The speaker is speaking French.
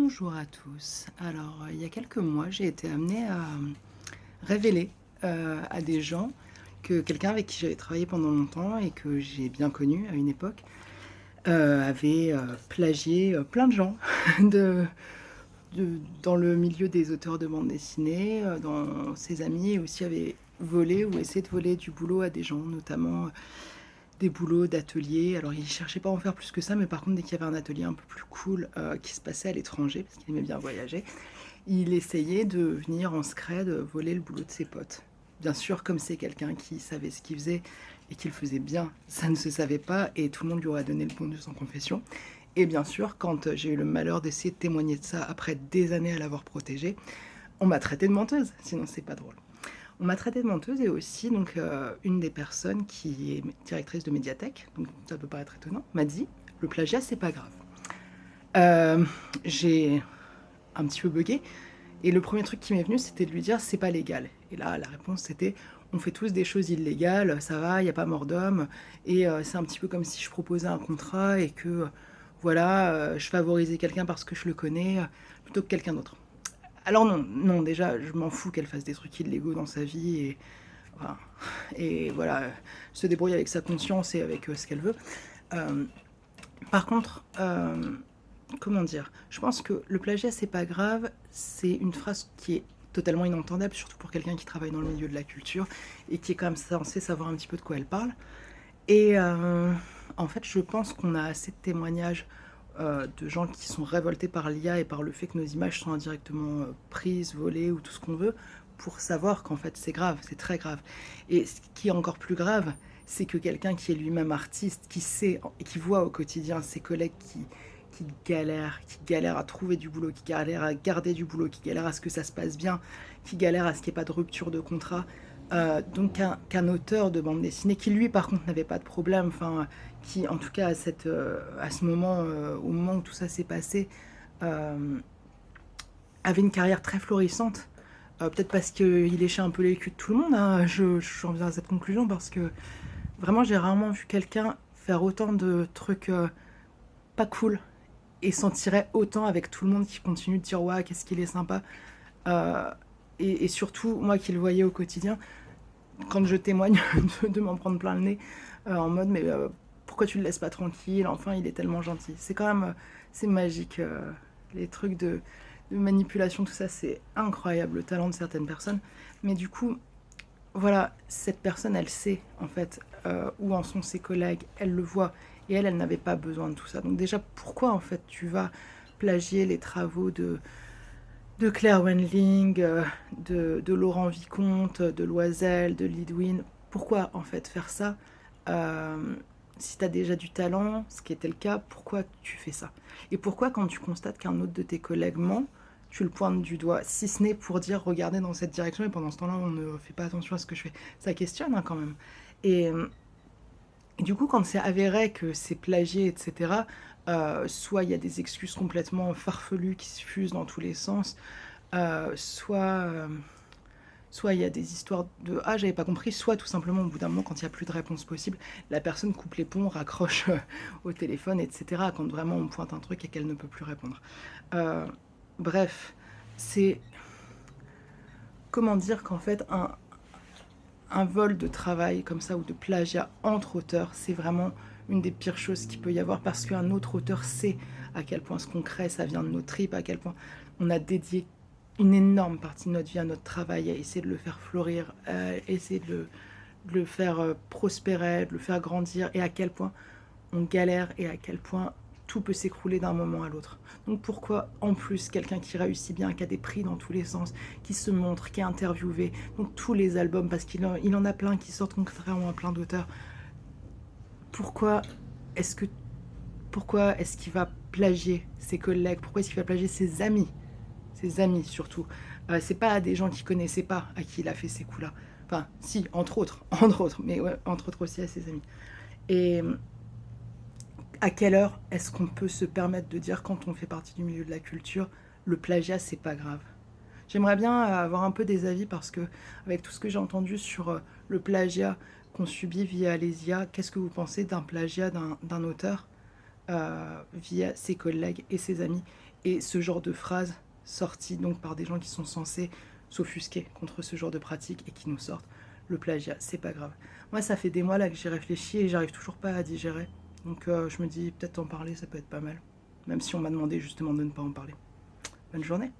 Bonjour à tous. Alors, il y a quelques mois, j'ai été amenée à révéler, à des gens que quelqu'un avec qui j'avais travaillé pendant longtemps et que j'ai bien connu à une époque, avait, plagié, plein de gens de dans le milieu des auteurs de bande dessinée, dans ses amis et aussi avait volé ou essayé de voler du boulot à des gens, notamment, des boulots d'atelier. Alors il cherchait pas à en faire plus que ça, mais par contre dès qu'il y avait un atelier un peu plus cool, qui se passait à l'étranger, parce qu'il aimait bien voyager, il essayait de venir en scred, voler le boulot de ses potes. Bien sûr, comme c'est quelqu'un qui savait ce qu'il faisait et qu'il faisait bien, ça ne se savait pas et tout le monde lui aurait donné le bon Dieu sans confession. Et bien sûr, quand j'ai eu le malheur d'essayer de témoigner de ça après des années à l'avoir protégé, on m'a traitée de menteuse, sinon c'est pas drôle. On m'a traitée de menteuse et aussi donc une des personnes qui est directrice de médiathèque, donc ça peut paraître étonnant, m'a dit: «Le plagiat, c'est pas grave». J'ai un petit peu buggé et le premier truc qui m'est venu, c'était de lui dire: «C'est pas légal» et là, la réponse, c'était: «On fait tous des choses illégales, ça va, il y a pas mort d'homme et c'est un petit peu comme si je proposais un contrat et que, voilà, je favorisais quelqu'un parce que je le connais, plutôt que quelqu'un d'autre». Alors non, non, déjà, je m'en fous qu'elle fasse des trucs illégaux dans sa vie enfin et voilà, se débrouille avec sa conscience et avec, ce qu'elle veut. Hem, Par contre, comment dire? Je pense que le plagiat, c'est pas grave, c'est une phrase qui est totalement inentendable, surtout pour quelqu'un qui travaille dans le milieu de la culture et qui est quand même censé savoir un petit peu de quoi elle parle et en fait, je pense qu'on a assez de témoignages, de gens qui sont révoltés par l'IA et par le fait que nos images sont indirectement, prises, volées ou tout ce qu'on veut, pour savoir qu'en fait, c'est grave, c'est très grave et ce qui est encore plus grave, c'est que quelqu'un qui est lui-même artiste, qui sait et qui voit au quotidien ses collègues qui galèrent à trouver du boulot, qui galèrent à garder du boulot, qui galèrent à ce que ça se passe bien, qui galèrent à ce qu'il y ait pas de rupture de contrat. Donc qu'un auteur de bande dessinée qui lui par contre n'avait pas de problème, enfin, qui en tout cas à ce moment, au moment où tout ça s'est passé, hem, avait une carrière très florissante. Peut-être parce qu'il léchait un peu les culs de tout le monde, hein, j'en viens à cette conclusion parce que vraiment j'ai rarement vu quelqu'un faire autant de trucs, pas cool et s'en tirer autant avec tout le monde qui continue de dire: «Waouh, qu'est-ce qu'il est sympa», heu et surtout moi qui le voyais au quotidien, quand je témoigne de m'en prendre plein le nez, en mode: «Mais, pourquoi tu le laisses pas tranquille? Enfin, il est tellement gentil». C'est quand même, c'est magique, les trucs de manipulation, tout ça, c'est incroyable, le talent de certaines personnes. Mais du coup, voilà, cette personne, elle sait, en fait, où en sont ses collègues, elle le voit et elle n'avait pas besoin de tout ça. Donc déjà, pourquoi, en fait, tu vas plagier les travaux de Claire Wendling, de Laurent Vicomte, de Loisel, de Lidwin. Pourquoi en fait faire ça? Si tu as déjà du talent, ce qui était le cas, pourquoi tu fais ça? Et pourquoi quand tu constates qu'un autre de tes collègues ment, tu le pointes du doigt? Si ce n'est pour dire: «Regardez dans cette direction et pendant ce temps-là, on ne fait pas attention à ce que je fais». Ça questionne, hein, quand même. Et et du coup, quand c'est avéré que c'est plagié et cetera, soit il y a des excuses complètement farfelues qui se fusent dans tous les sens, soit, soit il y a des histoires de: «Ah, j'avais pas compris», soit tout simplement, au bout d'un moment, quand il y a plus de réponse possible, la personne coupe les ponts, raccroche, au téléphone et cetera, quand vraiment on pointe un truc et qu'elle ne peut plus répondre. Heu, Bref, c'est comment dire qu'en fait un vol de travail comme ça ou de plagiat entre auteurs, c'est vraiment une des pires choses qu'il peut y avoir parce qu'un autre auteur sait à quel point ce qu'on crée, ça vient de nos tripes, à quel point on a dédié une énorme partie de notre vie à notre travail, à essayer de le faire fleurir, essayer de le faire prospérer, de le faire grandir, et à quel point on galère et à quel point tout peut s'écrouler d'un moment à l'autre. Donc pourquoi en plus quelqu'un qui réussit bien, qui a des prix dans tous les sens, qui se montre, qui est interviewé, donc tous les albums, parce il en a plein qui sortent contrairement à plein d'auteurs, pourquoi est-ce que pourquoi est-ce qu'il va plagier ses collègues? Pourquoi est-ce qu'il va plagier ses amis? Ses amis surtout. C'est pas des gens qu'il connaissait pas à qui il a fait ces coups-là. Enfin si, entre autres, entre autres, mais ouais, entre autres aussi à ses amis. Et à quelle heure est-ce qu'on peut se permettre de dire, quand on fait partie du milieu de la culture, le plagiat, c'est pas grave? J'aimerais bien avoir un peu des avis parce que, avec tout ce que j'ai entendu sur le plagiat qu'on subit via les IA, qu'est-ce que vous pensez d'un plagiat d'un auteur via ses collègues et ses amis? et ce genre de phrases sorties donc par des gens qui sont censés s'offusquer contre ce genre de pratique et qui nous sortent le plagiat, c'est pas grave. Moi, ça fait des mois là que j'y réfléchis et j'arrive toujours pas à digérer. Donc je me dis peut-être en parler, ça peut être pas mal. Même si on m'a demandé justement de ne pas en parler. Bonne journée.